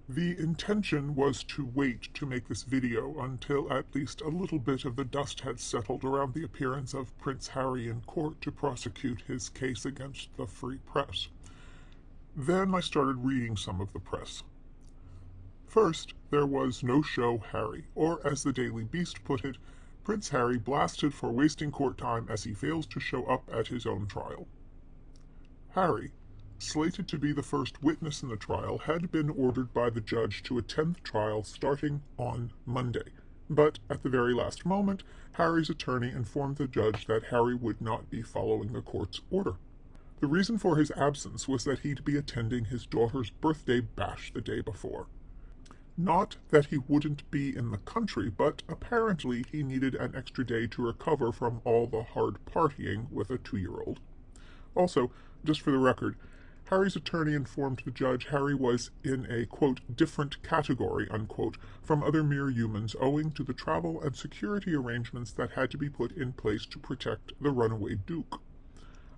The intention was to wait to make this video until at least a little bit of the dust had settled around the appearance of Prince Harry in court to prosecute his case against the free press. Then I started reading some of the press. First, there was No Show Harry, or as the Daily Beast put it, Prince Harry blasted for wasting court time as he fails to show up at his own trial. Harry, slated to be the first witness in the trial, had been ordered by the judge to attend the trial starting on Monday. But at the very last moment, Harry's attorney informed the judge that Harry would not be following the court's order. The reason for his absence was that he'd be attending his daughter's birthday bash the day before. Not that he wouldn't be in the country, but apparently he needed an extra day to recover from all the hard partying with a 2-year-old. Also, just for the record, Harry's attorney informed the judge Harry was in a, quote, different category, unquote, from other mere humans owing to the travel and security arrangements that had to be put in place to protect the runaway Duke.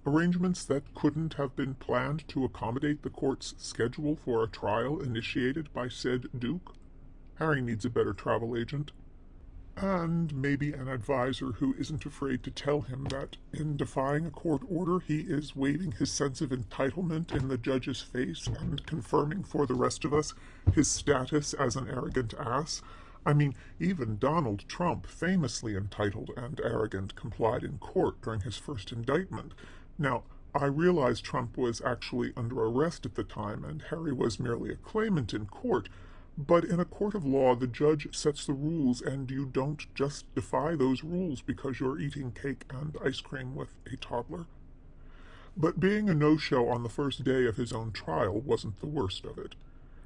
Arrangements that couldn't have been planned to accommodate the court's schedule for a trial initiated by said Duke. Harry needs a better travel agent. And maybe an advisor who isn't afraid to tell him that in defying a court order he is waving his sense of entitlement in the judge's face and confirming for the rest of us his status as an arrogant ass. I mean, even Donald Trump, famously entitled and arrogant, complied in court during his first indictment. Now, I realize Trump was actually under arrest at the time and Harry was merely a claimant in court, but in a court of law the judge sets the rules and you don't just defy those rules because you're eating cake and ice cream with a toddler. But being a no-show on the first day of his own trial wasn't the worst of it.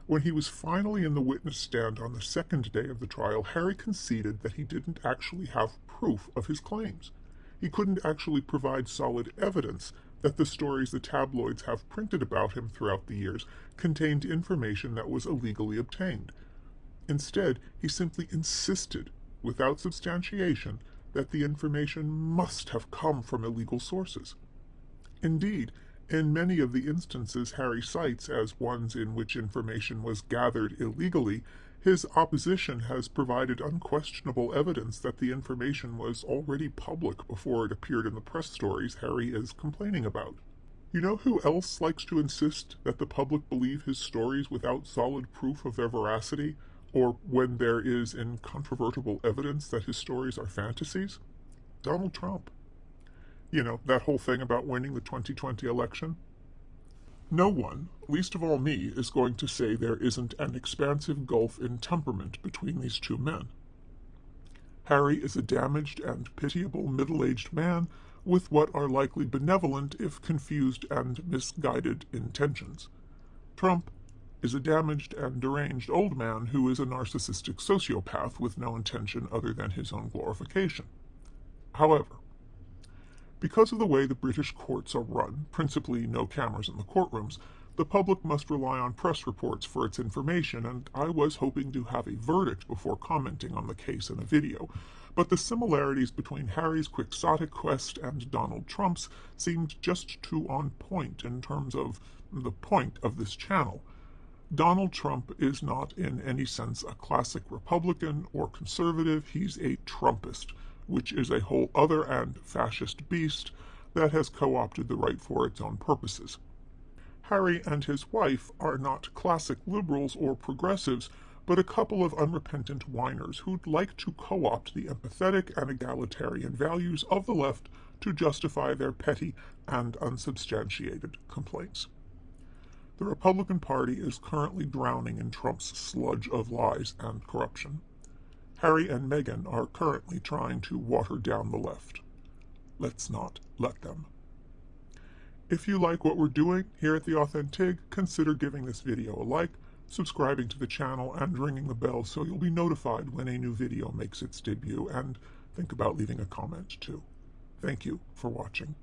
When he was finally in the witness stand on the second day of the trial, Harry conceded that he didn't actually have proof of his claims. He couldn't actually provide solid evidence that the stories the tabloids have printed about him throughout the years contained information that was illegally obtained. Instead, he simply insisted, without substantiation, that the information must have come from illegal sources. Indeed, in many of the instances Harry cites as ones in which information was gathered illegally, his opposition has provided unquestionable evidence that the information was already public before it appeared in the press stories Harry is complaining about. You know who else likes to insist that the public believe his stories without solid proof of their veracity, or when there is incontrovertible evidence that his stories are fantasies? Donald Trump. You know, that whole thing about winning the 2020 election? No one, least of all me, is going to say there isn't an expansive gulf in temperament between these two men. Harry is a damaged and pitiable middle-aged man with what are likely benevolent if confused and misguided intentions. Trump is a damaged and deranged old man who is a narcissistic sociopath with no intention other than his own glorification. However, because of the way the British courts are run, principally no cameras in the courtrooms, the public must rely on press reports for its information, and I was hoping to have a verdict before commenting on the case in a video. But the similarities between Harry's quixotic quest and Donald Trump's seemed just too on point in terms of the point of this channel. Donald Trump is not in any sense a classic Republican or conservative, he's a Trumpist, which is a whole other and fascist beast that has co-opted the right for its own purposes. Harry and his wife are not classic liberals or progressives, but a couple of unrepentant whiners who'd like to co-opt the empathetic and egalitarian values of the left to justify their petty and unsubstantiated complaints. The Republican Party is currently drowning in Trump's sludge of lies and corruption. Harry and Meghan are currently trying to water down the left. Let's not let them. If you like what we're doing here at The Authentig, consider giving this video a like, subscribing to the channel, and ringing the bell so you'll be notified when a new video makes its debut, and think about leaving a comment too. Thank you for watching.